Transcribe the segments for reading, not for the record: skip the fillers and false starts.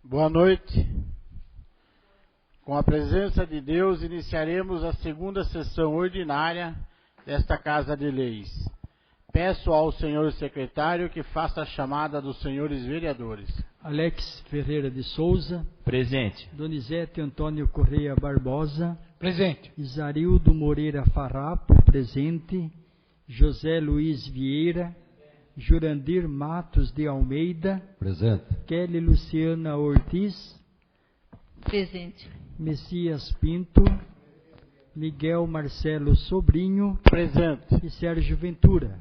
Boa noite. Com a presença de Deus, iniciaremos a segunda sessão ordinária desta Casa de Leis. Peço ao senhor secretário que faça a chamada dos senhores vereadores. Alex Ferreira de Souza. Presente. Donizete Antônio Correia Barbosa. Presente. Isarildo Moreira Farrapo. Presente. José Luiz Vieira. Jurandir Matos de Almeida. Presente. Kelly Luciana Ortiz. Presente. Messias Pinto. Miguel Marcelo Sobrinho. Presente. E Sérgio Ventura.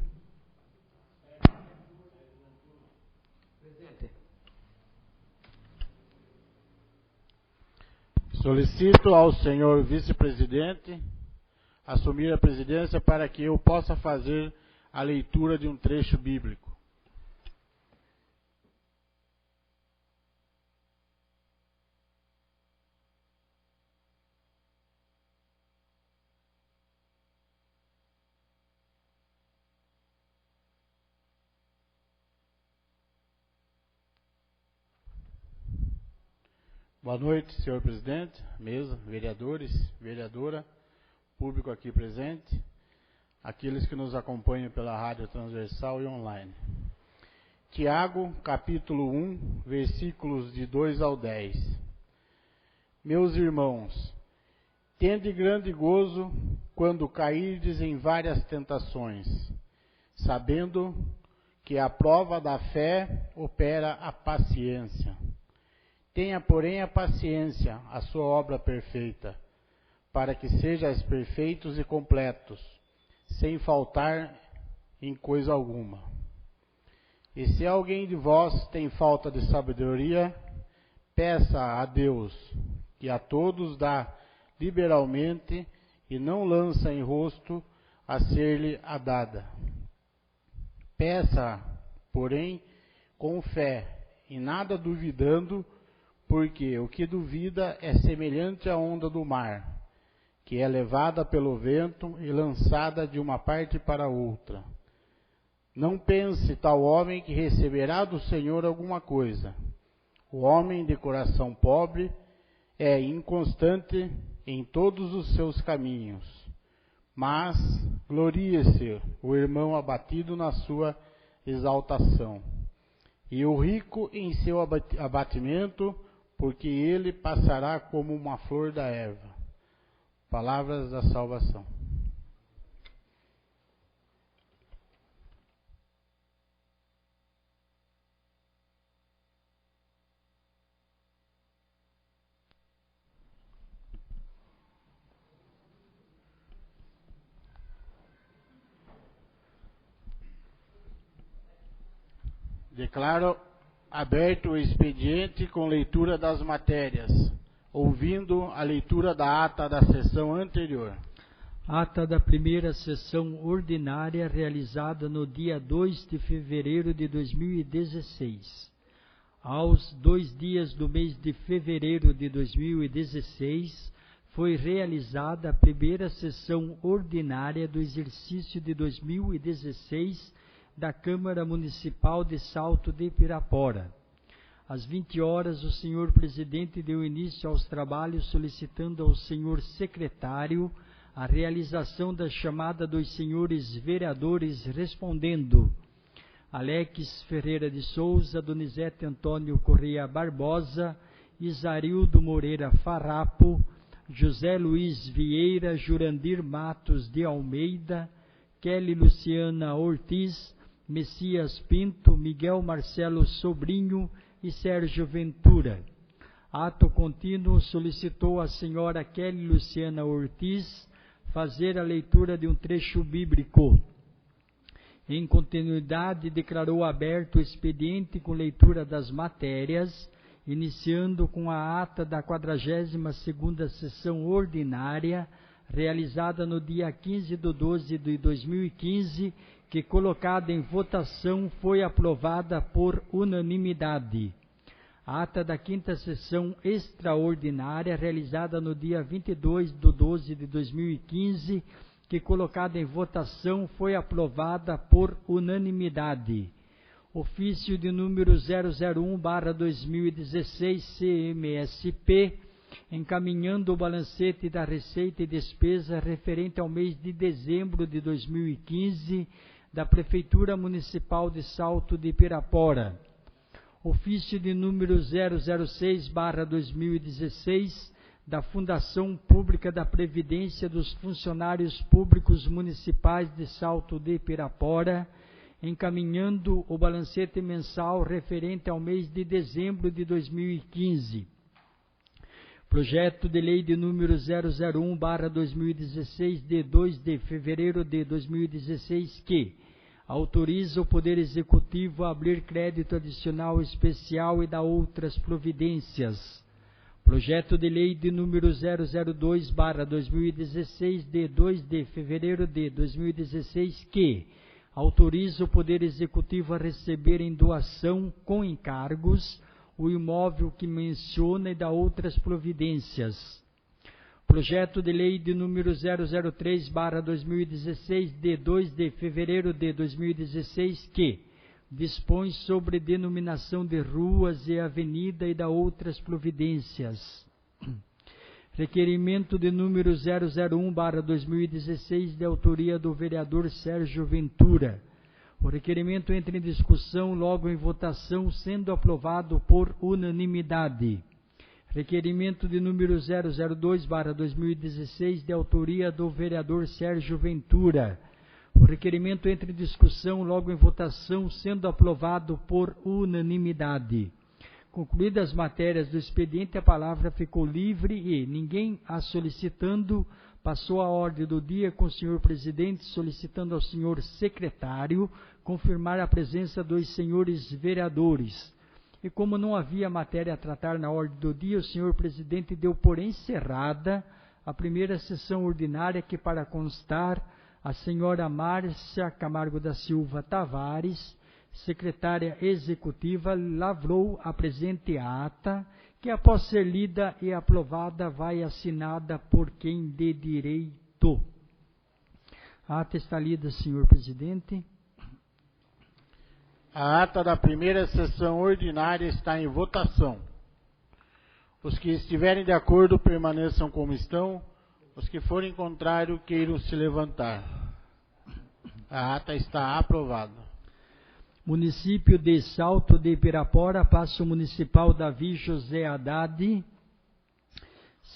Solicito ao senhor vice-presidente assumir a presidência para que eu possa fazer a leitura de um trecho bíblico. Boa noite, senhor presidente, mesa, vereadores, vereadora, público aqui presente, aqueles que nos acompanham pela rádio transversal e online. Tiago, capítulo 1, versículos de 2 ao 10. Meus irmãos, tende grande gozo quando cairdes em várias tentações, sabendo que a prova da fé opera a paciência. Tenha, porém, a paciência, a sua obra perfeita, para que sejais perfeitos e completos, sem faltar em coisa alguma. E se alguém de vós tem falta de sabedoria, peça a Deus, que a todos dá liberalmente e não lança em rosto a ser-lhe a dada. Peça, porém, com fé, e nada duvidando, porque o que duvida é semelhante à onda do mar, que é levada pelo vento e lançada de uma parte para outra. Não pense tal homem que receberá do Senhor alguma coisa. O homem de coração pobre é inconstante em todos os seus caminhos. Mas glorie-se o irmão abatido na sua exaltação, e o rico em seu abatimento, porque ele passará como uma flor da erva. Palavras da salvação. Declaro aberto o expediente com leitura das matérias, ouvindo a leitura da ata da sessão anterior. Ata da primeira sessão ordinária realizada no dia 2 de fevereiro de 2016. Aos 2 dias do mês de fevereiro de 2016, foi realizada a primeira sessão ordinária do exercício de 2016 da Câmara Municipal de Salto de Pirapora. Às 20 horas, o senhor presidente deu início aos trabalhos, solicitando ao senhor secretário a realização da chamada dos senhores vereadores, respondendo: Alex Ferreira de Souza, Donizete Antônio Correia Barbosa, Isarildo Moreira Farrapo, José Luiz Vieira, Jurandir Matos de Almeida, Kelly Luciana Ortiz, Messias Pinto, Miguel Marcelo Sobrinho e Sérgio Ventura. Ato contínuo, solicitou a senhora Kelly Luciana Ortiz fazer a leitura de um trecho bíblico. Em continuidade, declarou aberto o expediente com leitura das matérias, iniciando com a ata da 42ª sessão ordinária, realizada no dia 15 de 12 de 2015, que, colocada em votação, foi aprovada por unanimidade. A ata da 5ª sessão extraordinária, realizada no dia 22 de 12 de 2015, que, colocada em votação, foi aprovada por unanimidade. ofício de número 001/2016 CMSP, encaminhando o balancete da receita e despesa referente ao mês de dezembro de 2015 da Prefeitura Municipal de Salto de Pirapora. Ofício de número 006/2016 da Fundação Pública da Previdência dos Funcionários Públicos Municipais de Salto de Pirapora, encaminhando o balancete mensal referente ao mês de dezembro de 2015. Projeto de Lei de número 001/2016, de 2 de fevereiro de 2016, que autoriza o Poder Executivo a abrir crédito adicional especial e dar outras providências. Projeto de Lei de número 002/2016, de 2 de fevereiro de 2016, que autoriza o Poder Executivo a receber em doação com encargos o imóvel que menciona e dar outras providências. Projeto de Lei de número 003/2016, de 2 de fevereiro de 2016, que dispõe sobre denominação de ruas e avenida e da outras providências. Requerimento de número 001/2016, de autoria do vereador Sérgio Ventura. O requerimento entra em discussão, logo em votação, sendo aprovado por unanimidade. Requerimento de número 002/2016, de autoria do vereador Sérgio Ventura. O requerimento entra em discussão, logo em votação, sendo aprovado por unanimidade. Concluídas as matérias do expediente, a palavra ficou livre e, ninguém a solicitando, passou a ordem do dia com o senhor presidente, solicitando ao senhor secretário confirmar a presença dos senhores vereadores. E como não havia matéria a tratar na ordem do dia, o senhor presidente deu por encerrada a primeira sessão ordinária, que, para constar, a senhora Márcia Camargo da Silva Tavares, secretária executiva, lavrou a presente ata, que, após ser lida e aprovada, vai assinada por quem de direito. A ata está lida, senhor presidente. A ata da primeira sessão ordinária está em votação. Os que estiverem de acordo permaneçam como estão. Os que forem contrário, queiram se levantar. A ata está aprovada. Município de Salto de Pirapora, Paço Municipal Davi José Haddad.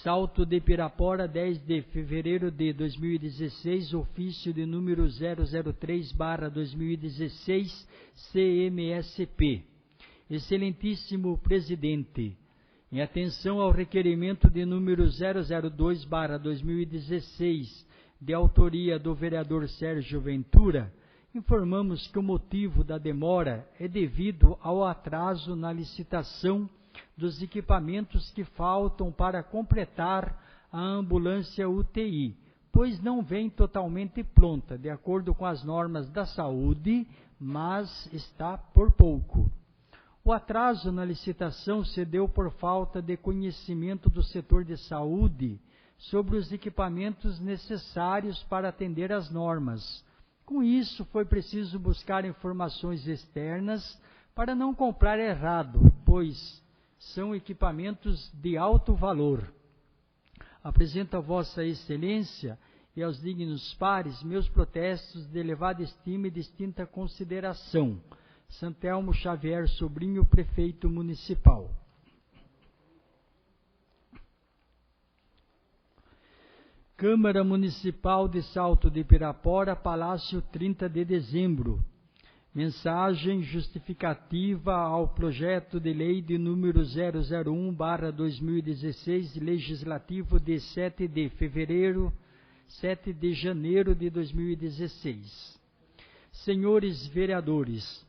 Salto de Pirapora, 10 de fevereiro de 2016, ofício de número 003/2016, CMSP. Excelentíssimo Presidente, em atenção ao requerimento de número 002/2016, de autoria do vereador Sérgio Ventura, informamos que o motivo da demora é devido ao atraso na licitação dos equipamentos que faltam para completar a ambulância UTI, pois não vem totalmente pronta, de acordo com as normas da saúde, mas está por pouco. O atraso na licitação se deu por falta de conhecimento do setor de saúde sobre os equipamentos necessários para atender às normas. Com isso, foi preciso buscar informações externas para não comprar errado, pois são equipamentos de alto valor. Apresento a Vossa Excelência e aos dignos pares meus protestos de elevada estima e distinta consideração. Santelmo Xavier Sobrinho, Prefeito Municipal. Câmara Municipal de Salto de Pirapora, Palácio, 30 de dezembro. Mensagem justificativa ao projeto de lei de número 001/2016, legislativo de 7 de janeiro de 2016. Senhores vereadores,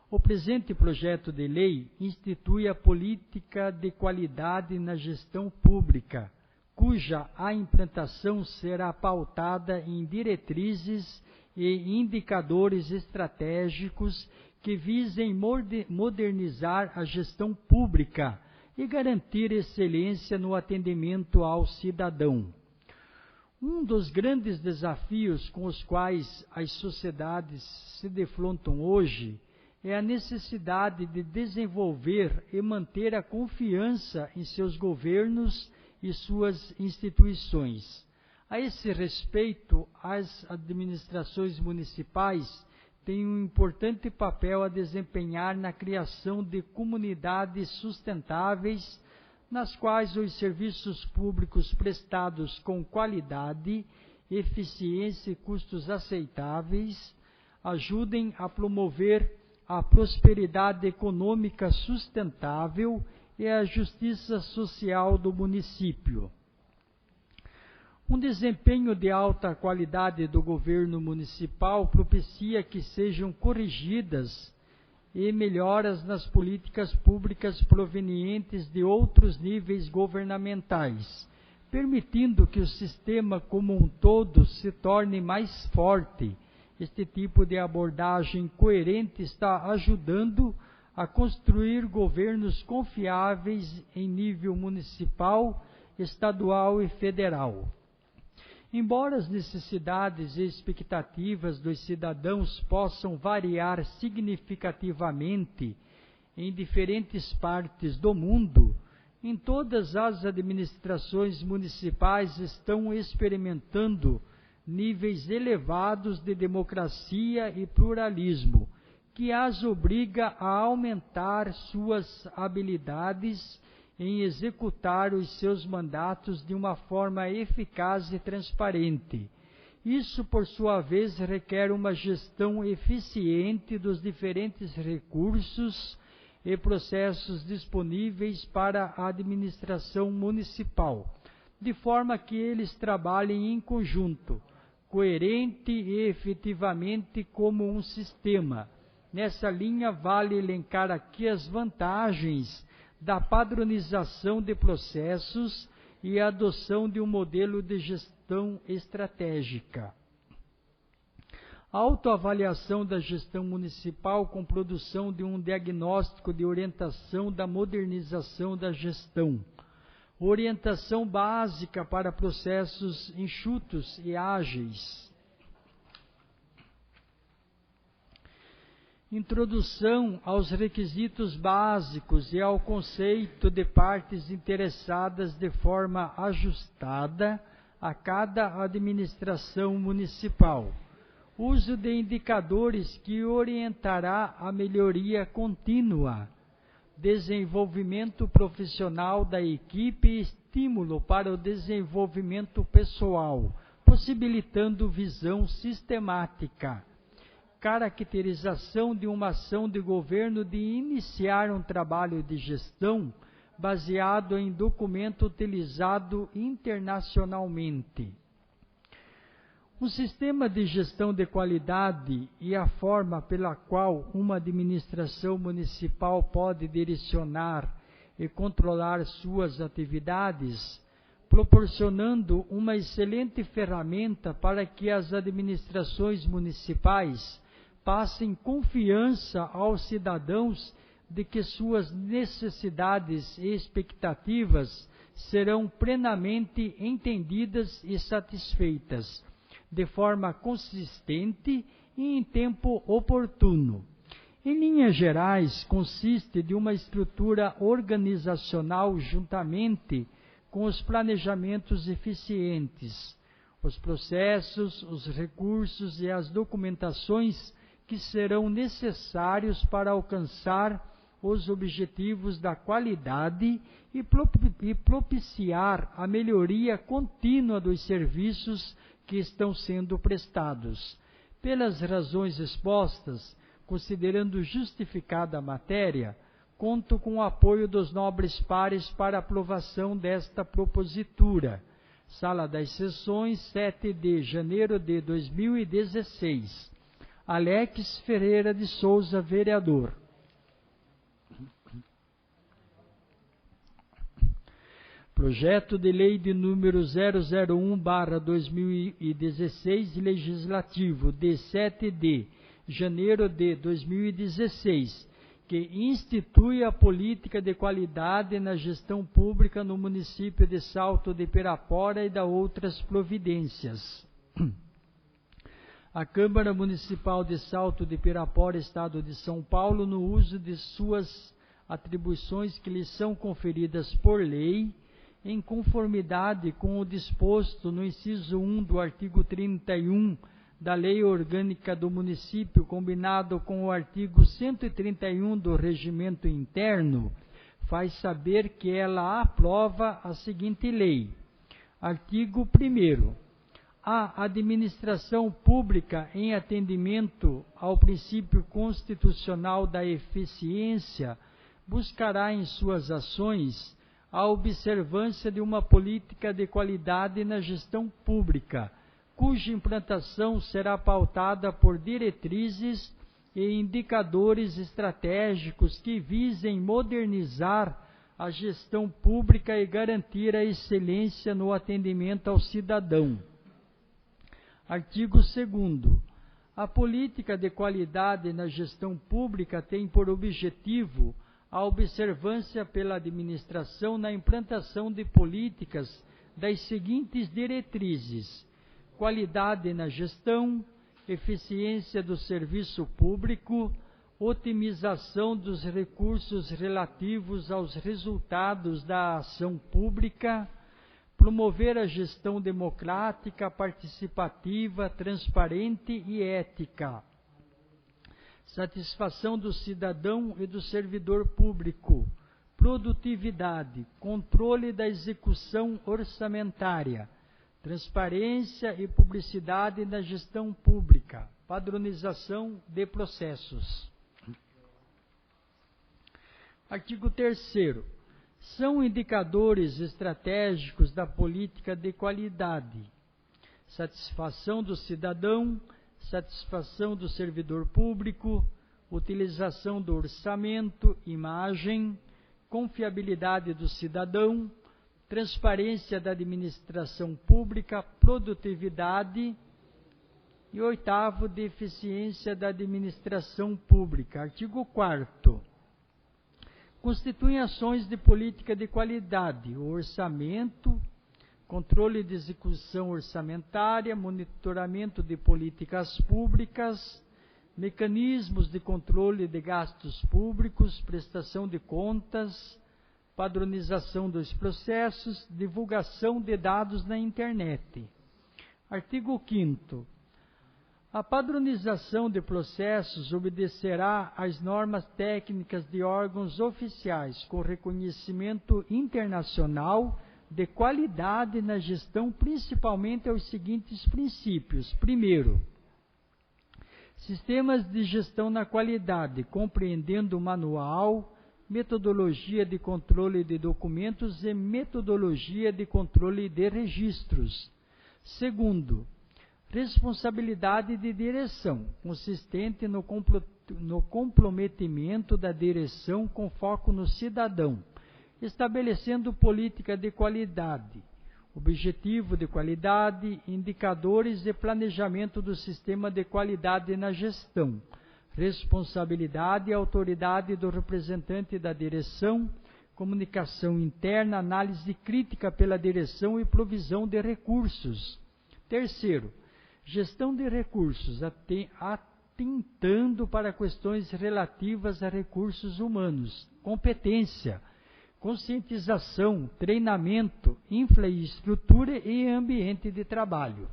o presente projeto de lei institui a política de qualidade na gestão pública, cuja a implantação será pautada em diretrizes e indicadores estratégicos que visem modernizar a gestão pública e garantir excelência no atendimento ao cidadão. Um dos grandes desafios com os quais as sociedades se defrontam hoje é a necessidade de desenvolver e manter a confiança em seus governos e suas instituições. A esse respeito, as administrações municipais têm um importante papel a desempenhar na criação de comunidades sustentáveis, nas quais os serviços públicos prestados com qualidade, eficiência e custos aceitáveis ajudem a promover a prosperidade econômica sustentável e a justiça social do município. Um desempenho de alta qualidade do governo municipal propicia que sejam corrigidas e melhoras nas políticas públicas provenientes de outros níveis governamentais, permitindo que o sistema como um todo se torne mais forte. Este tipo de abordagem coerente está ajudando a construir governos confiáveis em nível municipal, estadual e federal. Embora as necessidades e expectativas dos cidadãos possam variar significativamente em diferentes partes do mundo, em todas as administrações municipais estão experimentando níveis elevados de democracia e pluralismo, que as obriga a aumentar suas habilidades em executar os seus mandatos de uma forma eficaz e transparente. Isso, por sua vez, requer uma gestão eficiente dos diferentes recursos e processos disponíveis para a administração municipal, de forma que eles trabalhem em conjunto, coerente e efetivamente como um sistema. Nessa linha, vale elencar aqui as vantagens da padronização de processos e a adoção de um modelo de gestão estratégica. A autoavaliação da gestão municipal com produção de um diagnóstico de orientação da modernização da gestão. Orientação básica para processos enxutos e ágeis. Introdução aos requisitos básicos e ao conceito de partes interessadas de forma ajustada a cada administração municipal. Uso de indicadores que orientará a melhoria contínua. Desenvolvimento profissional da equipe e estímulo para o desenvolvimento pessoal, possibilitando visão sistemática. Caracterização de uma ação de governo de iniciar um trabalho de gestão baseado em documento utilizado internacionalmente. O sistema de gestão de qualidade e a forma pela qual uma administração municipal pode direcionar e controlar suas atividades, proporcionando uma excelente ferramenta para que as administrações municipais passem confiança aos cidadãos de que suas necessidades e expectativas serão plenamente entendidas e satisfeitas, de forma consistente e em tempo oportuno. Em linhas gerais, consiste de uma estrutura organizacional juntamente com os planejamentos eficientes, os processos, os recursos e as documentações que serão necessários para alcançar os objetivos da qualidade e propiciar a melhoria contínua dos serviços que estão sendo prestados. Pelas razões expostas, considerando justificada a matéria, conto com o apoio dos nobres pares para aprovação desta propositura. Sala das Sessões, 7 de janeiro de 2016. Alex Ferreira de Souza, vereador. Projeto de Lei de número 001/2016, legislativo, de 7 de janeiro de 2016, que institui a política de qualidade na gestão pública no município de Salto de Pirapora e da outras providências. a Câmara Municipal de Salto de Pirapora, Estado de São Paulo, no uso de suas atribuições que lhe são conferidas por lei, em conformidade com o disposto no inciso 1 do artigo 31 da Lei Orgânica do Município, combinado com o artigo 131 do Regimento Interno, faz saber que ela aprova a seguinte lei. Artigo 1º. A administração pública, em atendimento ao princípio constitucional da eficiência, buscará em suas ações a observância de uma política de qualidade na gestão pública, cuja implantação será pautada por diretrizes e indicadores estratégicos que visem modernizar a gestão pública e garantir a excelência no atendimento ao cidadão. Artigo 2º. A política de qualidade na gestão pública tem por objetivo a observância pela administração na implantação de políticas das seguintes diretrizes: qualidade na gestão, eficiência do serviço público, otimização dos recursos relativos aos resultados da ação pública, promover a gestão democrática, participativa, transparente e ética, satisfação do cidadão e do servidor público, produtividade, controle da execução orçamentária, transparência e publicidade na gestão pública, padronização de processos. Artigo 3º. São indicadores estratégicos da política de qualidade: satisfação do cidadão, satisfação do servidor público, utilização do orçamento, imagem, confiabilidade do cidadão, transparência da administração pública, produtividade e 8º, de eficiência da administração pública. Artigo 4º. Constituem ações de política de qualidade o orçamento, controle de execução orçamentária, monitoramento de políticas públicas, mecanismos de controle de gastos públicos, prestação de contas, padronização dos processos, divulgação de dados na internet. Artigo 5º. A padronização de processos obedecerá às normas técnicas de órgãos oficiais com reconhecimento internacional de qualidade na gestão, principalmente aos seguintes princípios. Primeiro, sistemas de gestão na qualidade, compreendendo manual, metodologia de controle de documentos e metodologia de controle de registros. Segundo, responsabilidade de direção, consistente no comprometimento da direção com foco no cidadão, estabelecendo política de qualidade, objetivo de qualidade, indicadores e planejamento do sistema de qualidade na gestão, responsabilidade e autoridade do representante da direção, comunicação interna, análise crítica pela direção e provisão de recursos. Terceiro, gestão de recursos, atentando para questões relativas a recursos humanos, competência, conscientização, treinamento, infraestrutura e ambiente de trabalho.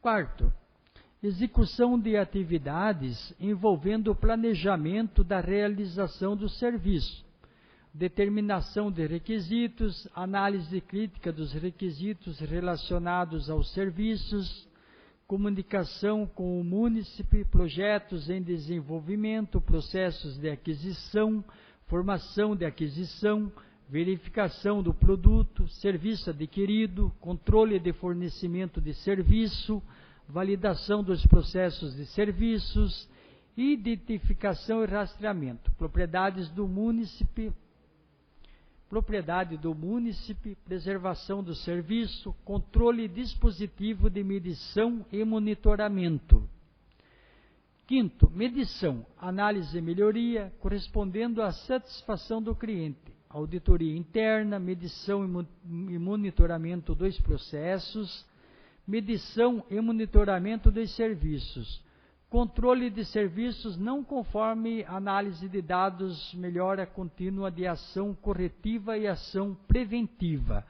Quarto, execução de atividades envolvendo o planejamento da realização do serviço, determinação de requisitos, análise crítica dos requisitos relacionados aos serviços, comunicação com o munícipe, projetos em desenvolvimento, processos de aquisição, formação de aquisição, verificação do produto, serviço adquirido, controle de fornecimento de serviço, validação dos processos de serviços, identificação e rastreamento, propriedade do munícipe, preservação do serviço, controle e dispositivo de medição e monitoramento. Quinto, medição, análise e melhoria, correspondendo à satisfação do cliente, auditoria interna, medição e monitoramento dos processos, medição e monitoramento dos serviços, controle de serviços não conforme análise de dados, melhora contínua de ação corretiva e ação preventiva.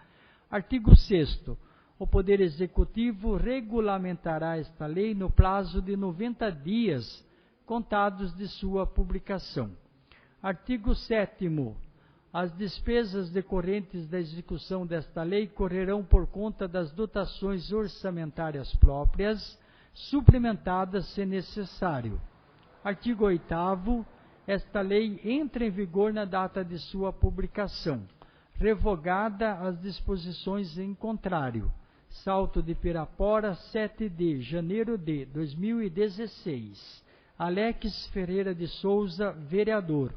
Artigo 6º. O Poder Executivo regulamentará esta lei no prazo de 90 dias, contados de sua publicação. Artigo 7º. As despesas decorrentes da execução desta lei correrão por conta das dotações orçamentárias próprias, suplementadas se necessário. Artigo 8º. Esta lei entra em vigor na data de sua publicação, revogada as disposições em contrário. Salto de Pirapora, 7 de janeiro de 2016. Alex Ferreira de Souza, vereador.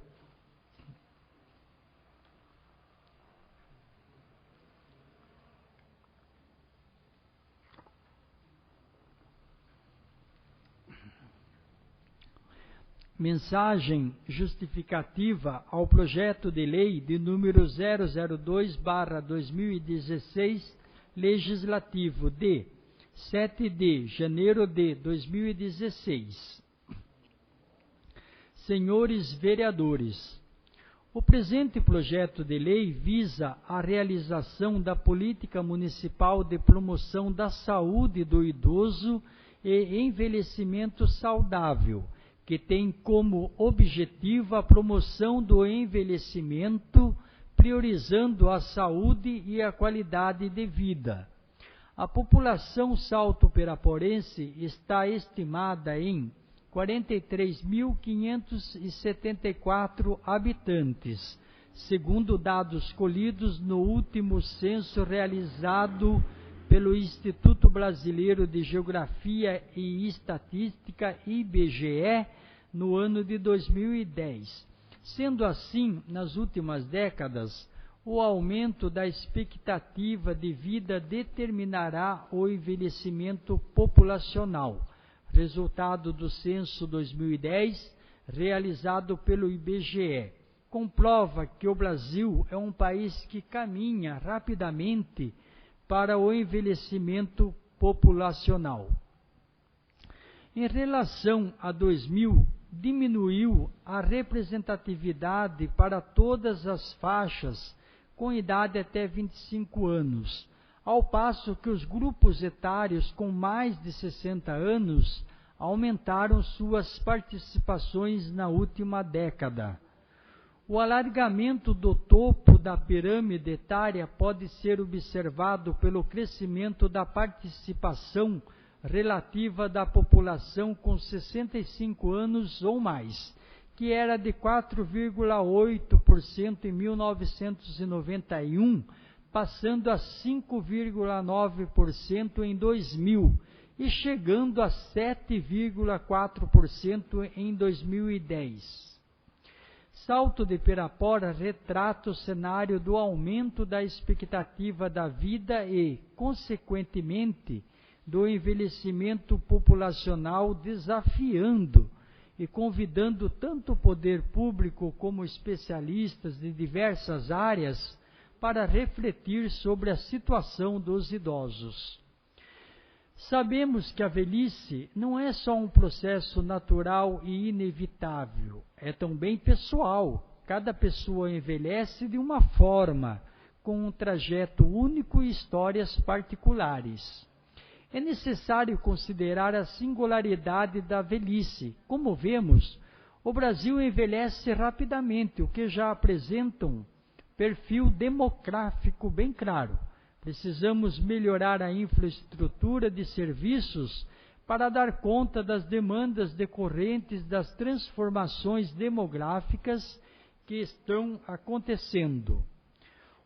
Mensagem justificativa ao projeto de lei de número 002/2016, legislativo de 7 de janeiro de 2016. Senhores vereadores, o presente projeto de lei visa a realização da política municipal de promoção da saúde do idoso e envelhecimento saudável, que tem como objetivo a promoção do envelhecimento, priorizando a saúde e a qualidade de vida. A população salto-piraporense está estimada em 43.574 habitantes, segundo dados colhidos no último censo realizado pelo Instituto Brasileiro de Geografia e Estatística, IBGE, no ano de 2010. Sendo assim, nas últimas décadas, o aumento da expectativa de vida determinará o envelhecimento populacional, resultado do censo 2010, realizado pelo IBGE. Comprova que o Brasil é um país que caminha rapidamente para o envelhecimento populacional. Em relação a 2000, diminuiu a representatividade para todas as faixas com idade até 25 anos, ao passo que os grupos etários com mais de 60 anos aumentaram suas participações na última década. O alargamento do topo da pirâmide etária pode ser observado pelo crescimento da participação relativa da população com 65 anos ou mais, que era de 4,8% em 1991, passando a 5,9% em 2000 e chegando a 7,4% em 2010. Salto de Pirapora retrata o cenário do aumento da expectativa da vida e, consequentemente, do envelhecimento populacional, desafiando e convidando tanto o poder público como especialistas de diversas áreas para refletir sobre a situação dos idosos. Sabemos que a velhice não é só um processo natural e inevitável, é também pessoal. Cada pessoa envelhece de uma forma, com um trajeto único e histórias particulares. É necessário considerar a singularidade da velhice. Como vemos, o Brasil envelhece rapidamente, o que já apresenta um perfil demográfico bem claro. Precisamos melhorar a infraestrutura de serviços para dar conta das demandas decorrentes das transformações demográficas que estão acontecendo.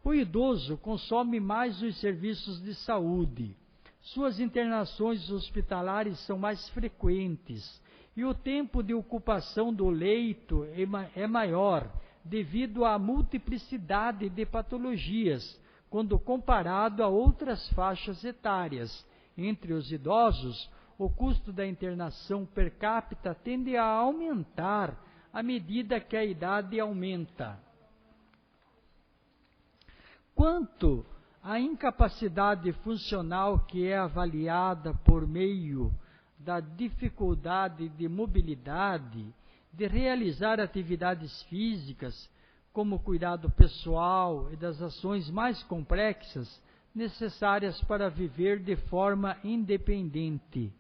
O idoso consome mais os serviços de saúde. Suas internações hospitalares são mais frequentes e o tempo de ocupação do leito é maior devido à multiplicidade de patologias, quando comparado a outras faixas etárias. Entre os idosos, o custo da internação per capita tende a aumentar à medida que a idade aumenta. Quanto A incapacidade funcional, que é avaliada por meio da dificuldade de mobilidade, de realizar atividades físicas, como cuidado pessoal e das ações mais complexas necessárias para viver de forma independente.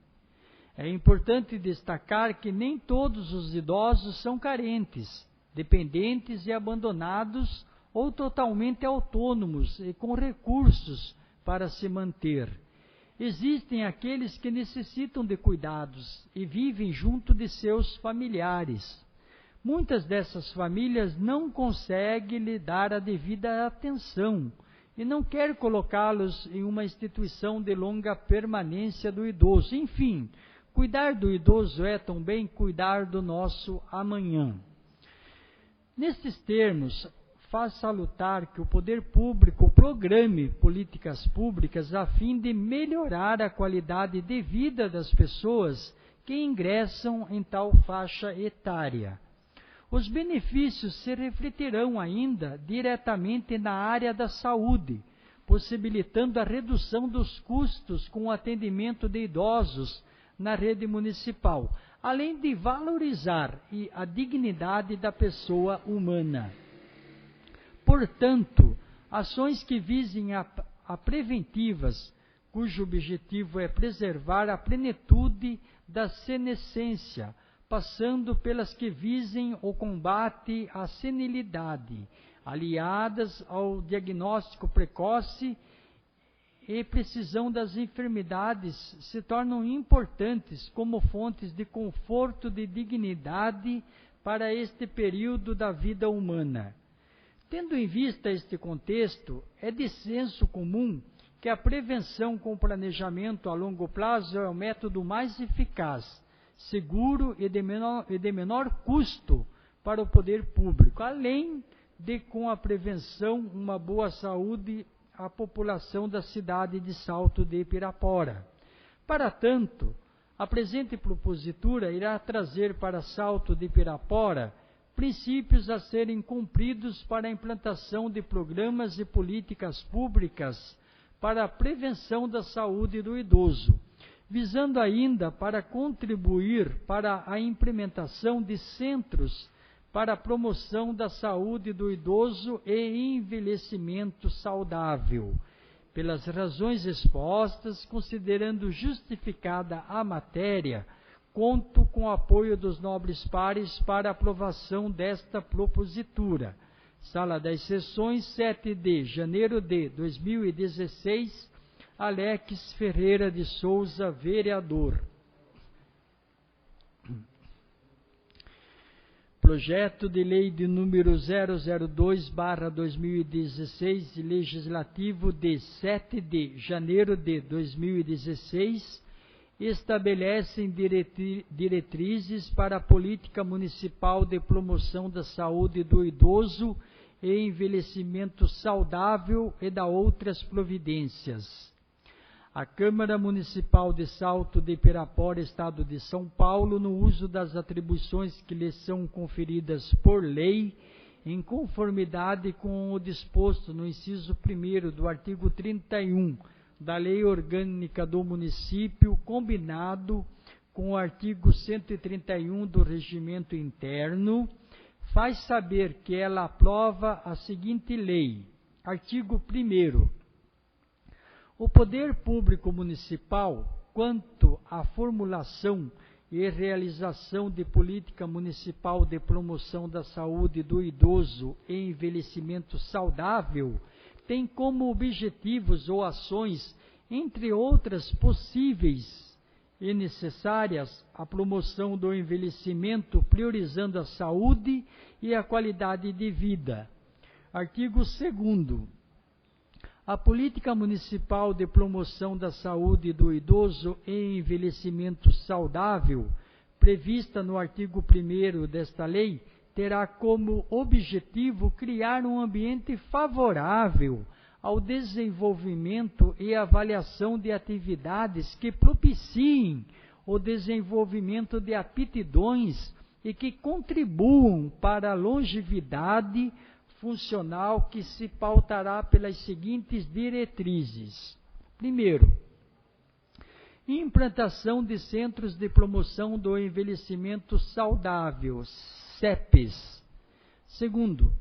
É importante destacar que nem todos os idosos são carentes, dependentes e abandonados ou totalmente autônomos e com recursos para se manter. Existem aqueles que necessitam de cuidados e vivem junto de seus familiares. Muitas dessas famílias não conseguem lhe dar a devida atenção e não querem colocá-los em uma instituição de longa permanência do idoso. Enfim, cuidar do idoso é também cuidar do nosso amanhã. Nestes termos, faz salutar que o poder público programe políticas públicas a fim de melhorar a qualidade de vida das pessoas que ingressam em tal faixa etária. Os benefícios se refletirão ainda diretamente na área da saúde, possibilitando a redução dos custos com o atendimento de idosos na rede municipal, além de valorizar a dignidade da pessoa humana. Portanto, ações que visem a preventivas, cujo objetivo é preservar a plenitude da senescência, passando pelas que visem o combate à senilidade, aliadas ao diagnóstico precoce e precisão das enfermidades, se tornam importantes como fontes de conforto e dignidade para este período da vida humana. Tendo em vista este contexto, é de senso comum que a prevenção com planejamento a longo prazo é o método mais eficaz, seguro e de menor custo para o poder público, além de, com a prevenção, uma boa saúde à população da cidade de Salto de Pirapora. Para tanto, a presente propositura irá trazer para Salto de Pirapora princípios a serem cumpridos para a implantação de programas e políticas públicas para a prevenção da saúde do idoso, visando ainda para contribuir para a implementação de centros para a promoção da saúde do idoso e envelhecimento saudável. Pelas razões expostas, considerando justificada a matéria, conto com o apoio dos nobres pares para a aprovação desta propositura. Sala das Sessões, 7 de janeiro de 2016, Alex Ferreira de Souza, vereador. Projeto de Lei de número 002/2016, legislativo de 7 de janeiro de 2016, estabelecem diretrizes para a política municipal de promoção da saúde do idoso e envelhecimento saudável e da outras providências. A Câmara Municipal de Salto de Pirapora, Estado de São Paulo, no uso das atribuições que lhe são conferidas por lei, em conformidade com o disposto no inciso 1º do artigo 31 da Lei Orgânica do Município, combinado com o artigo 131 do Regimento Interno, faz saber que ela aprova a seguinte lei. Artigo 1º. O poder público municipal, quanto à formulação e realização de política municipal de promoção da saúde do idoso e envelhecimento saudável, tem como objetivos ou ações, entre outras possíveis e necessárias, a promoção do envelhecimento, priorizando a saúde e a qualidade de vida. Artigo 2º. A política municipal de promoção da saúde do idoso e envelhecimento saudável, prevista no artigo 1º desta lei, terá como objetivo criar um ambiente favorável ao desenvolvimento e avaliação de atividades que propiciem o desenvolvimento de aptidões e que contribuam para a longevidade, funcional que se pautará pelas seguintes diretrizes. Primeiro, implantação de Centros de Promoção do Envelhecimento Saudável, CEPs. Segundo,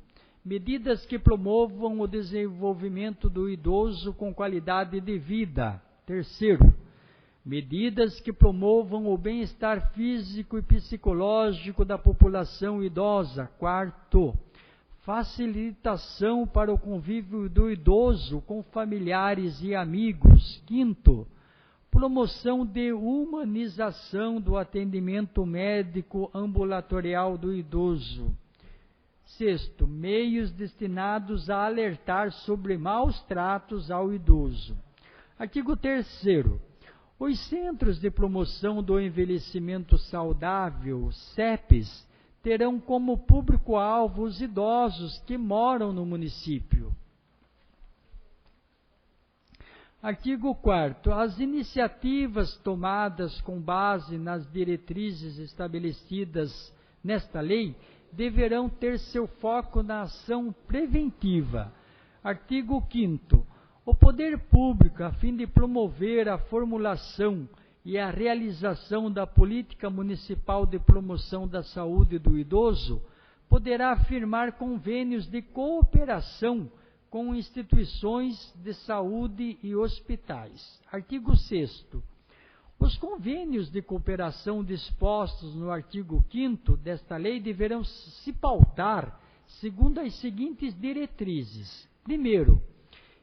medidas que promovam o desenvolvimento do idoso com qualidade de vida. Terceiro, medidas que promovam o bem-estar físico e psicológico da população idosa. Quarto, facilitação para o convívio do idoso com familiares e amigos. Quinto, promoção de humanização do atendimento médico ambulatorial do idoso. Sexto, meios destinados a alertar sobre maus tratos ao idoso. Artigo 3º. Os Centros de Promoção do Envelhecimento Saudável, CEPs, terão como público-alvo os idosos que moram no município. Artigo 4º. As iniciativas tomadas com base nas diretrizes estabelecidas nesta lei deverão ter seu foco na ação preventiva. Artigo 5º. O poder público, a fim de promover a formulação e a realização da política municipal de promoção da saúde do idoso, poderá firmar convênios de cooperação com instituições de saúde e hospitais. Artigo 6º. Os convênios de cooperação dispostos no artigo 5º desta lei deverão se pautar segundo as seguintes diretrizes. Primeiro,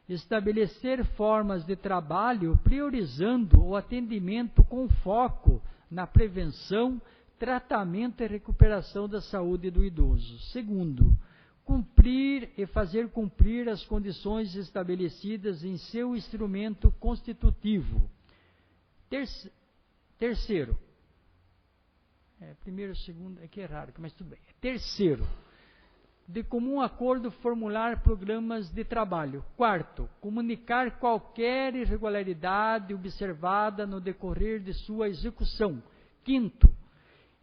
estabelecer formas de trabalho priorizando o atendimento com foco na prevenção, tratamento e recuperação da saúde do idoso. Segundo, cumprir e fazer cumprir as condições estabelecidas em seu instrumento constitutivo. Terceiro, primeiro, segundo, aqui é raro, mas tudo bem. Terceiro, de comum acordo formular programas de trabalho. Quarto, comunicar qualquer irregularidade observada no decorrer de sua execução. Quinto,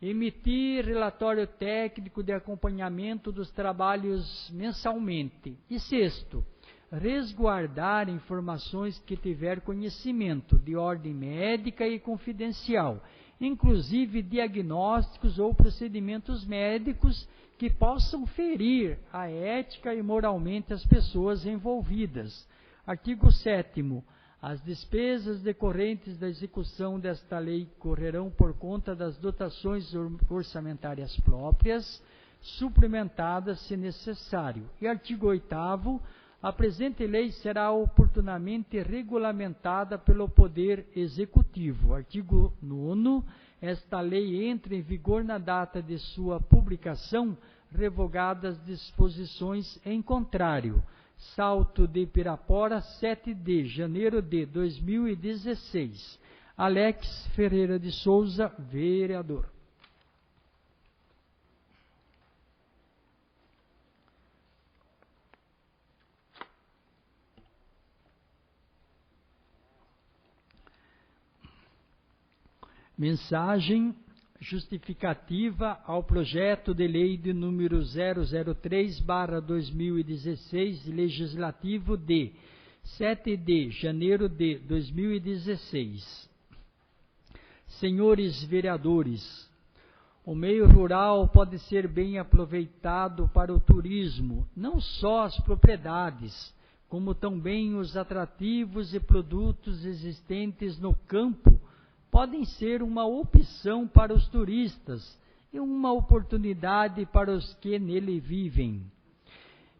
emitir relatório técnico de acompanhamento dos trabalhos mensalmente. E sexto, resguardar informações que tiver conhecimento de ordem médica e confidencial, inclusive diagnósticos ou procedimentos médicos que possam ferir a ética e moralmente as pessoas envolvidas. Artigo 7º. As despesas decorrentes da execução desta lei correrão por conta das dotações orçamentárias próprias, suplementadas se necessário. E artigo 8º. A presente lei será oportunamente regulamentada pelo Poder Executivo. Artigo 9º. Esta lei entra em vigor na data de sua publicação, revogadas disposições em contrário. Salto de Pirapora, 7 de janeiro de 2016. Alex Ferreira de Souza, vereador. Mensagem justificativa ao projeto de lei de número 003/2016, legislativo de 7 de janeiro de 2016. Senhores vereadores, o meio rural pode ser bem aproveitado para o turismo, não só as propriedades, como também os atrativos e produtos existentes no campo podem ser uma opção para os turistas e uma oportunidade para os que nele vivem.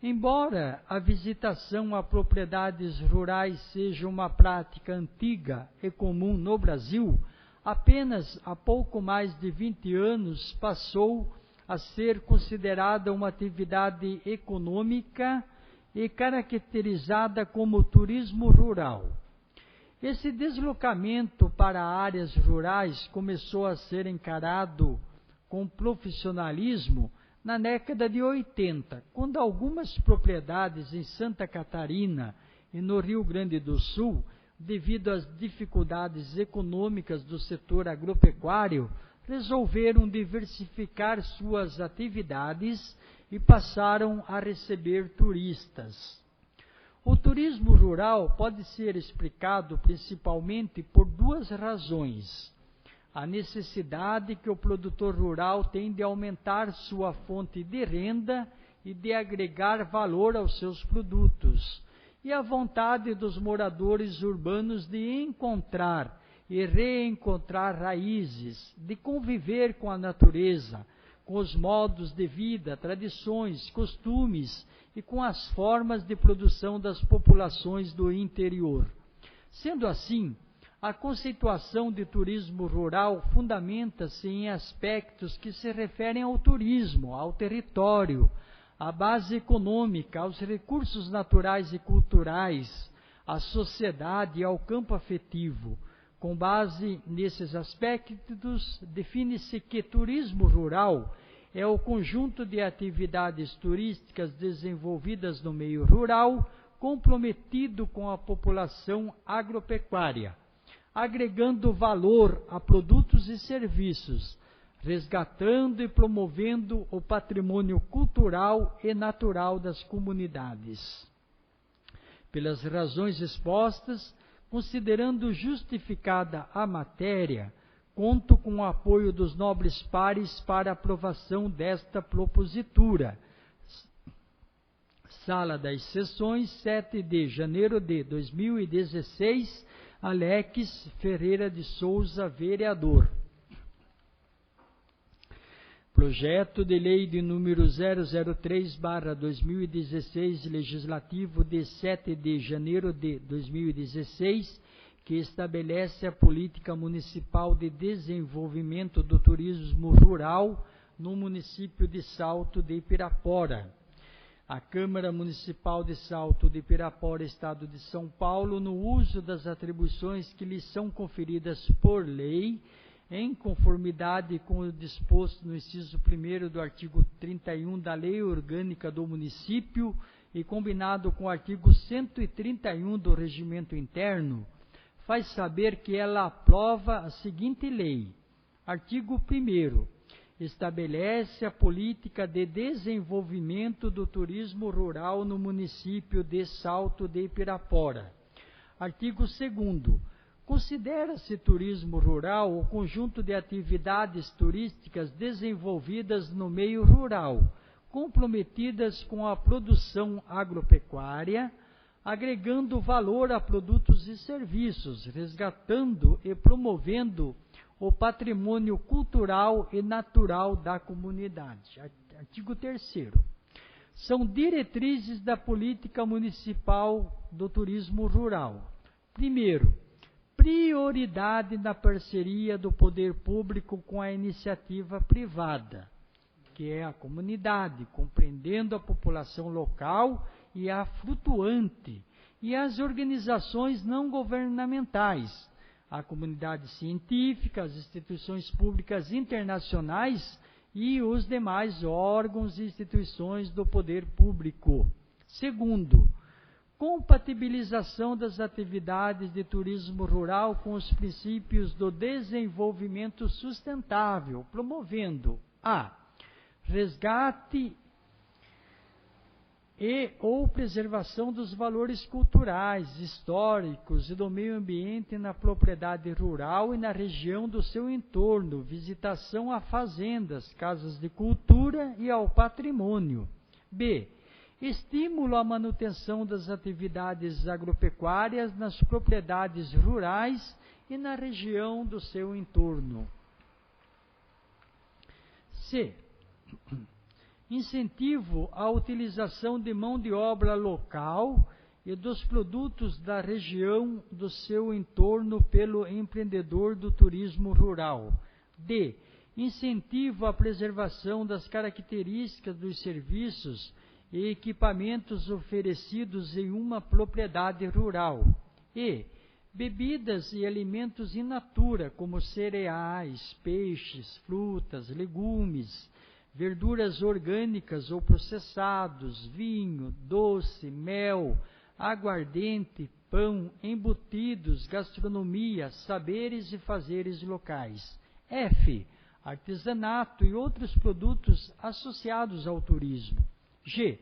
Embora a visitação a propriedades rurais seja uma prática antiga e comum no Brasil, apenas há pouco mais de 20 anos passou a ser considerada uma atividade econômica e caracterizada como turismo rural. Esse deslocamento para áreas rurais começou a ser encarado com profissionalismo na década de 80, quando algumas propriedades em Santa Catarina e no Rio Grande do Sul, devido às dificuldades econômicas do setor agropecuário, resolveram diversificar suas atividades e passaram a receber turistas. O turismo rural pode ser explicado principalmente por duas razões. A necessidade que o produtor rural tem de aumentar sua fonte de renda e de agregar valor aos seus produtos, e a vontade dos moradores urbanos de encontrar e reencontrar raízes, de conviver com a natureza, com os modos de vida, tradições, costumes e com as formas de produção das populações do interior. Sendo assim, a conceituação de turismo rural fundamenta-se em aspectos que se referem ao turismo, ao território, à base econômica, aos recursos naturais e culturais, à sociedade e ao campo afetivo. Com base nesses aspectos, define-se que turismo rural é o conjunto de atividades turísticas desenvolvidas no meio rural, comprometido com a população agropecuária, agregando valor a produtos e serviços, resgatando e promovendo o patrimônio cultural e natural das comunidades. Pelas razões expostas, considerando justificada a matéria, conto com o apoio dos nobres pares para aprovação desta propositura. Sala das Sessões, 7 de janeiro de 2016, Alex Ferreira de Souza, vereador. Projeto de Lei de número 003/2016, legislativo de 7 de janeiro de 2016, que estabelece a política municipal de desenvolvimento do turismo rural no município de Salto de Pirapora. A Câmara Municipal de Salto de Pirapora, Estado de São Paulo, no uso das atribuições que lhe são conferidas por lei, em conformidade com o disposto no inciso 1º do artigo 31 da Lei Orgânica do Município e combinado com o artigo 131 do Regimento Interno, faz saber que ela aprova a seguinte lei. Artigo 1º. Estabelece a política de desenvolvimento do turismo rural no município de Salto de Pirapora. Artigo 2º. Considera-se turismo rural o conjunto de atividades turísticas desenvolvidas no meio rural, comprometidas com a produção agropecuária, agregando valor a produtos e serviços, resgatando e promovendo o patrimônio cultural e natural da comunidade. Artigo 3º. São diretrizes da política municipal do turismo rural. Primeiro, prioridade na parceria do poder público com a iniciativa privada, que é a comunidade, compreendendo a população local e a flutuante, e as organizações não governamentais, a comunidade científica, as instituições públicas internacionais e os demais órgãos e instituições do poder público. Segundo, compatibilização das atividades de turismo rural com os princípios do desenvolvimento sustentável, promovendo a resgate e ou preservação dos valores culturais, históricos e do meio ambiente na propriedade rural e na região do seu entorno, visitação a fazendas, casas de cultura e ao patrimônio. B. Estímulo à manutenção das atividades agropecuárias nas propriedades rurais e na região do seu entorno. C. Incentivo à utilização de mão de obra local e dos produtos da região do seu entorno pelo empreendedor do turismo rural. D. Incentivo à preservação das características dos serviços e equipamentos oferecidos em uma propriedade rural. E. Bebidas e alimentos in natura, como cereais, peixes, frutas, legumes, verduras orgânicas ou processados, vinho, doce, mel, aguardente, pão, embutidos, gastronomia, saberes e fazeres locais. F. artesanato e outros produtos associados ao turismo. G.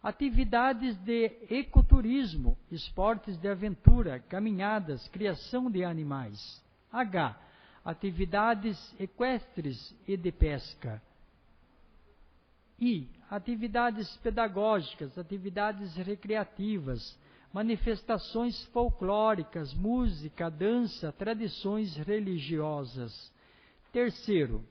Atividades de ecoturismo, esportes de aventura, caminhadas, criação de animais. H. Atividades equestres e de pesca. I. Atividades pedagógicas, atividades recreativas, manifestações folclóricas, música, dança, tradições religiosas. Terceiro,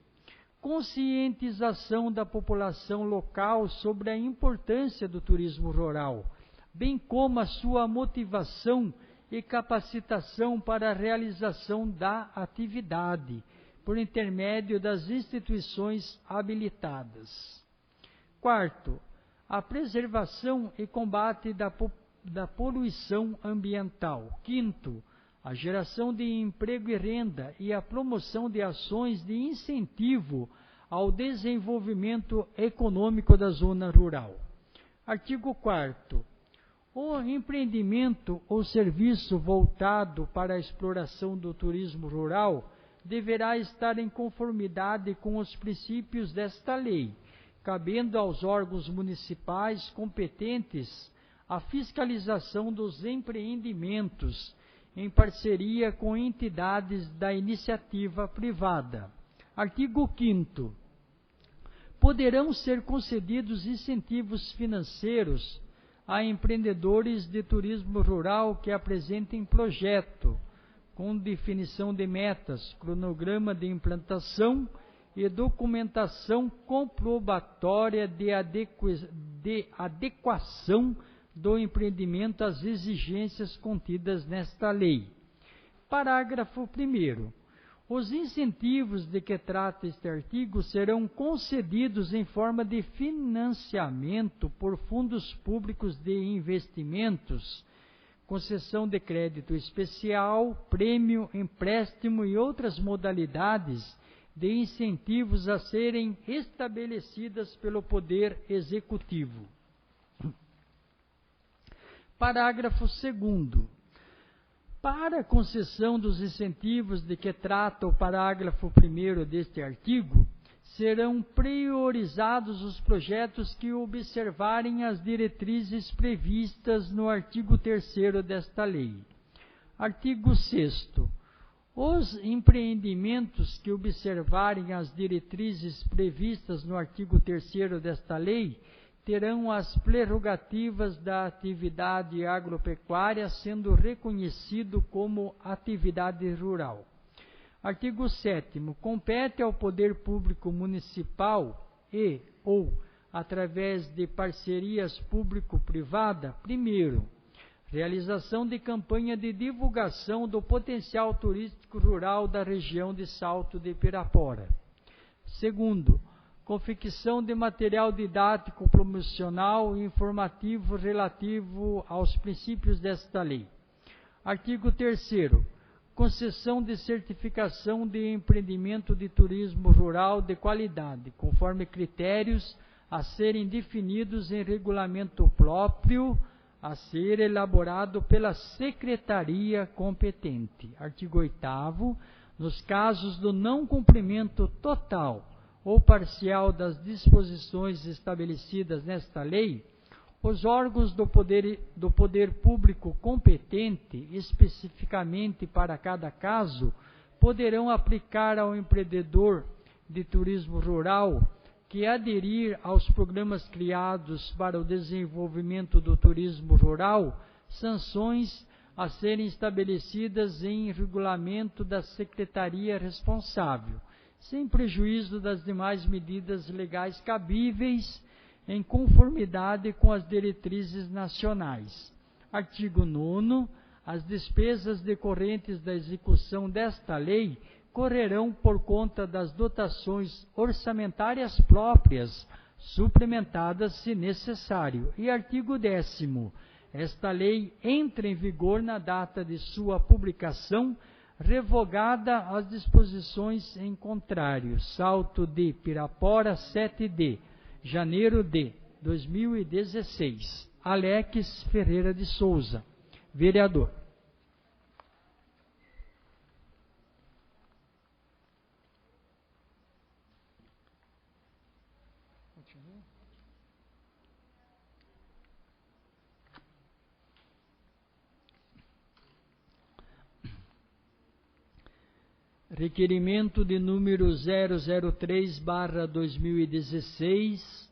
conscientização da população local sobre a importância do turismo rural, bem como a sua motivação e capacitação para a realização da atividade, por intermédio das instituições habilitadas. Quarto, a preservação e combate da poluição ambiental. Quinto, a geração de emprego e renda e a promoção de ações de incentivo ao desenvolvimento econômico da zona rural. Artigo 4º. O empreendimento ou serviço voltado para a exploração do turismo rural deverá estar em conformidade com os princípios desta lei, cabendo aos órgãos municipais competentes a fiscalização dos empreendimentos em parceria com entidades da iniciativa privada. Artigo 5º. Poderão ser concedidos incentivos financeiros a empreendedores de turismo rural que apresentem projeto, com definição de metas, cronograma de implantação e documentação comprobatória de adequação do empreendimento às exigências contidas nesta lei. Parágrafo 1º. Os incentivos de que trata este artigo serão concedidos em forma de financiamento por fundos públicos de investimentos, concessão de crédito especial, prêmio, empréstimo e outras modalidades de incentivos a serem estabelecidas pelo Poder Executivo. Parágrafo 2º. Para a concessão dos incentivos de que trata o parágrafo 1º deste artigo, serão priorizados os projetos que observarem as diretrizes previstas no artigo 3º desta lei. Artigo 6º. Os empreendimentos que observarem as diretrizes previstas no artigo 3º desta lei terão as prerrogativas da atividade agropecuária, sendo reconhecido como atividade rural. Artigo 7º. Compete ao poder público municipal e, ou, através de parcerias público-privada, primeiro, realização de campanha de divulgação do potencial turístico rural da região de Salto de Pirapora. Segundo, confecção de material didático, promocional e informativo relativo aos princípios desta lei. Artigo 3º. Concessão de certificação de empreendimento de turismo rural de qualidade, conforme critérios a serem definidos em regulamento próprio, a ser elaborado pela secretaria competente. Artigo 8º. Nos casos do não cumprimento total ou parcial das disposições estabelecidas nesta lei, os órgãos do poder público competente, especificamente para cada caso, poderão aplicar ao empreendedor de turismo rural que aderir aos programas criados para o desenvolvimento do turismo rural, sanções a serem estabelecidas em regulamento da secretaria responsável, sem prejuízo das demais medidas legais cabíveis, em conformidade com as diretrizes nacionais. Artigo 9º. As despesas decorrentes da execução desta lei correrão por conta das dotações orçamentárias próprias, suplementadas se necessário. E artigo 10º. Esta lei entra em vigor na data de sua publicação, revogada as disposições em contrário. Salto de Pirapora, 7 de janeiro de 2016. Alex Ferreira de Souza, vereador. Requerimento de número 003/2016,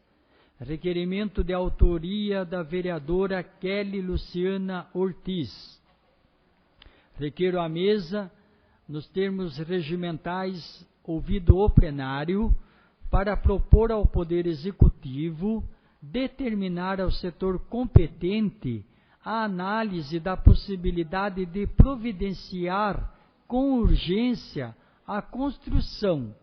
requerimento de autoria da vereadora Kelly Luciana Ortiz. Requeiro à mesa, nos termos regimentais, ouvido o plenário, para propor ao Poder Executivo determinar ao setor competente a análise da possibilidade de providenciar com urgência a construção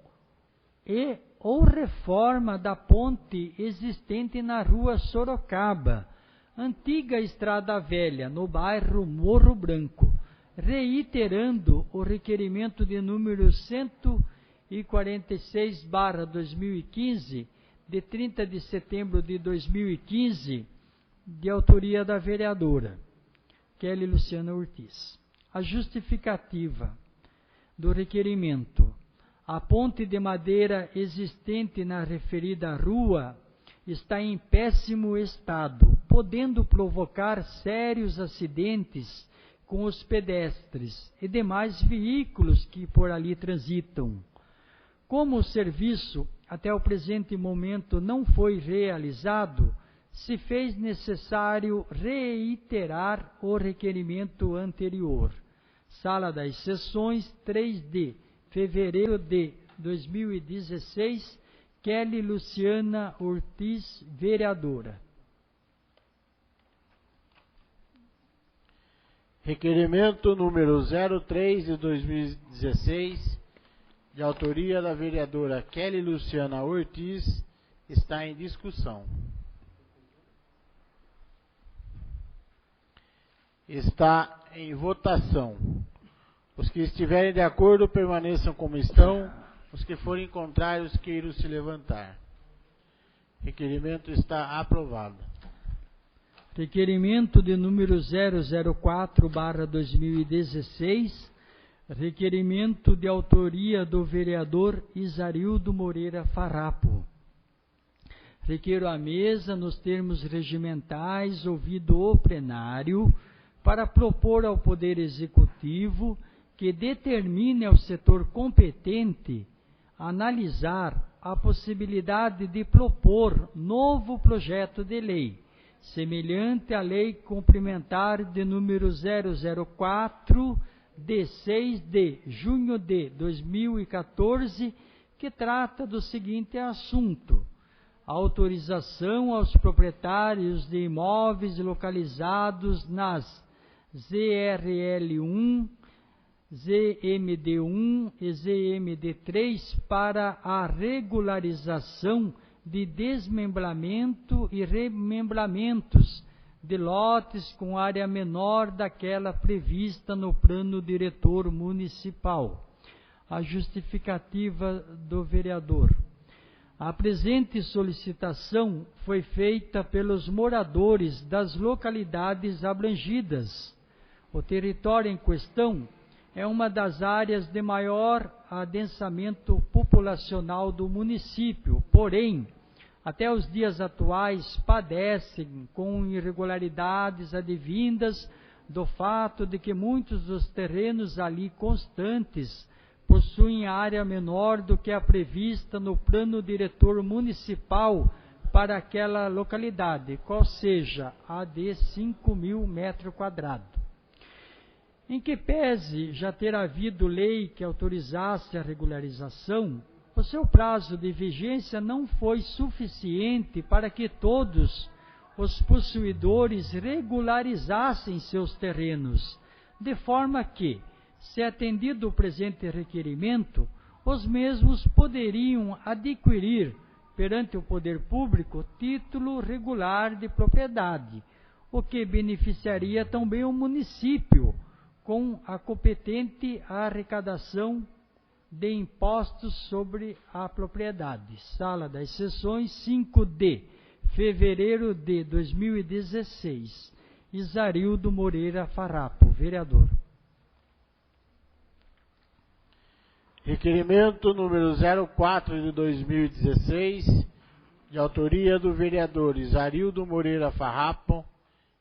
e ou reforma da ponte existente na rua Sorocaba, antiga Estrada Velha, no bairro Morro Branco, reiterando o requerimento de número 146/2015, de 30 de setembro de 2015, de autoria da vereadora Kelly Luciana Ortiz. A justificativa do requerimento: a ponte de madeira existente na referida rua está em péssimo estado, podendo provocar sérios acidentes com os pedestres e demais veículos que por ali transitam. Como o serviço até o presente momento não foi realizado, se fez necessário reiterar o requerimento anterior. Sala das Sessões, 3 de fevereiro de 2016, Kelly Luciana Ortiz, vereadora. Requerimento número 03 de 2016, de autoria da vereadora Kelly Luciana Ortiz, está em discussão. Está em votação. Os que estiverem de acordo permaneçam como estão. Os que forem contrários queiram se levantar. Requerimento está aprovado. Requerimento de número 004/2016, requerimento de autoria do vereador Isarildo Moreira Farrapo. Requeiro à mesa, nos termos regimentais, ouvido o plenário, para propor ao Poder Executivo que determine ao setor competente analisar a possibilidade de propor novo projeto de lei, semelhante à Lei Complementar de número 004, de 6 de junho de 2014, que trata do seguinte assunto: autorização aos proprietários de imóveis localizados nas ZRL1, ZMD1 e ZMD3 para a regularização de desmembramento e remembramentos de lotes com área menor daquela prevista no plano diretor municipal. A justificativa do vereador: a presente solicitação foi feita pelos moradores das localidades abrangidas. O território em questão é uma das áreas de maior adensamento populacional do município, porém, até os dias atuais padecem com irregularidades advindas do fato de que muitos dos terrenos ali constantes possuem área menor do que a prevista no plano diretor municipal para aquela localidade, qual seja a de 5.000 metros quadrados. Em que pese já ter havido lei que autorizasse a regularização, o seu prazo de vigência não foi suficiente para que todos os possuidores regularizassem seus terrenos, de forma que, se atendido o presente requerimento, os mesmos poderiam adquirir, perante o poder público, título regular de propriedade, o que beneficiaria também o município, com a competente arrecadação de impostos sobre a propriedade. Sala das Sessões, 5 de fevereiro de 2016. Isarildo Moreira Farrapo, vereador. Requerimento número 04 de 2016, de autoria do vereador Isarildo Moreira Farrapo,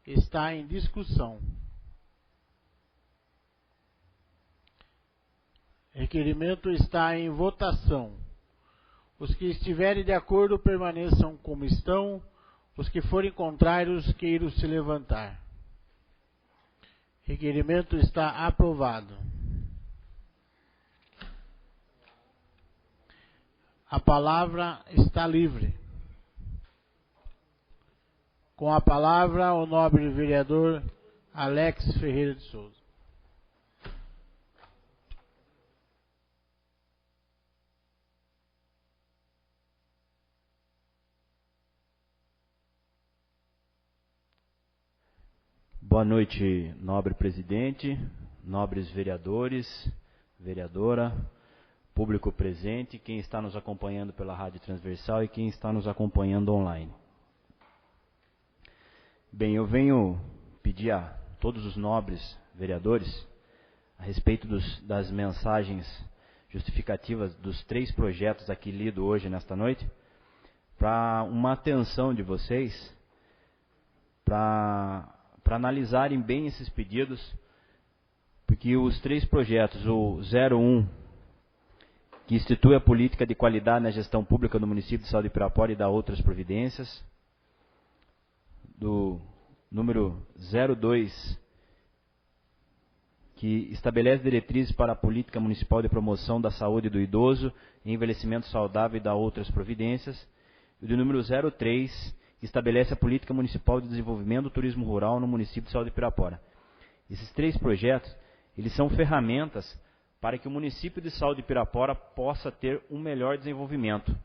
está em discussão. Requerimento está em votação. Os que estiverem de acordo permaneçam como estão. Os que forem contrários queiram se levantar. Requerimento está aprovado. A palavra está livre. Com a palavra, o nobre vereador Alex Ferreira de Souza. Boa noite, nobre presidente, nobres vereadores, vereadora, público presente, quem está nos acompanhando pela Rádio Transversal e quem está nos acompanhando online. Bem, eu venho pedir a todos os nobres vereadores, a respeito das mensagens justificativas dos 3 projetos aqui lidos hoje, nesta noite, para uma atenção de vocês, para analisarem bem esses pedidos, porque os 3 projetos, o 01, que institui a política de qualidade na gestão pública do município de Sal de Pirapora e dá outras providências, do número 02, que estabelece diretrizes para a política municipal de promoção da saúde do idoso e envelhecimento saudável e dá outras providências, e do número 03, que estabelece a política municipal de desenvolvimento do turismo rural no município de Sal de Pirapora. Esses 3 projetos, eles são ferramentas para que o município de Sal de Pirapora possa ter um melhor desenvolvimento,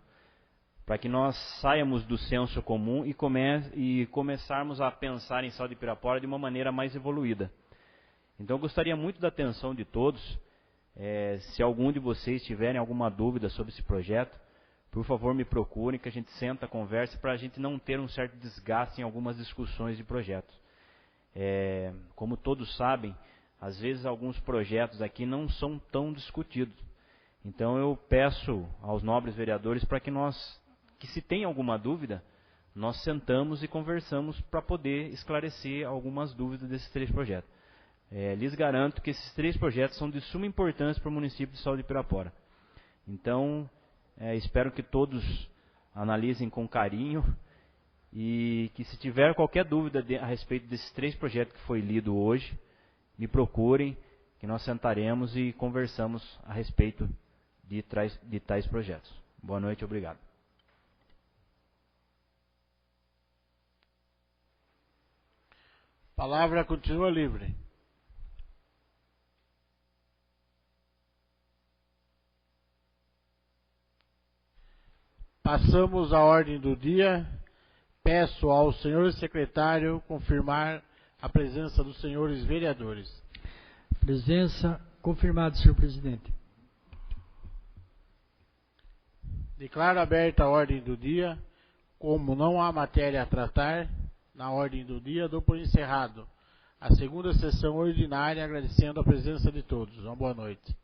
para que nós saiamos do senso comum e começarmos a pensar em Sal de Pirapora de uma maneira mais evoluída. Então eu gostaria muito da atenção de todos, se algum de vocês tiverem alguma dúvida sobre esse projeto, por favor me procurem, que a gente senta, converse, para a gente não ter um certo desgaste em algumas discussões de projetos. Como todos sabem, às vezes alguns projetos aqui não são tão discutidos. Então eu peço aos nobres vereadores para que se tem alguma dúvida, nós sentamos e conversamos para poder esclarecer algumas dúvidas desses 3 projetos. Lhes garanto que esses 3 projetos são de suma importância para o município de Sal de Pirapora. Então, espero que todos analisem com carinho e que, se tiver qualquer dúvida a respeito desses 3 projetos que foi lido hoje, me procurem, que nós sentaremos e conversamos a respeito de tais projetos. Boa noite, obrigado. A palavra continua livre. Passamos à ordem do dia. Peço ao senhor secretário confirmar a presença dos senhores vereadores. Presença confirmada, senhor presidente. Declaro aberta a ordem do dia. Como não há matéria a tratar na ordem do dia, dou por encerrado a segunda sessão ordinária, agradecendo a presença de todos. Uma boa noite.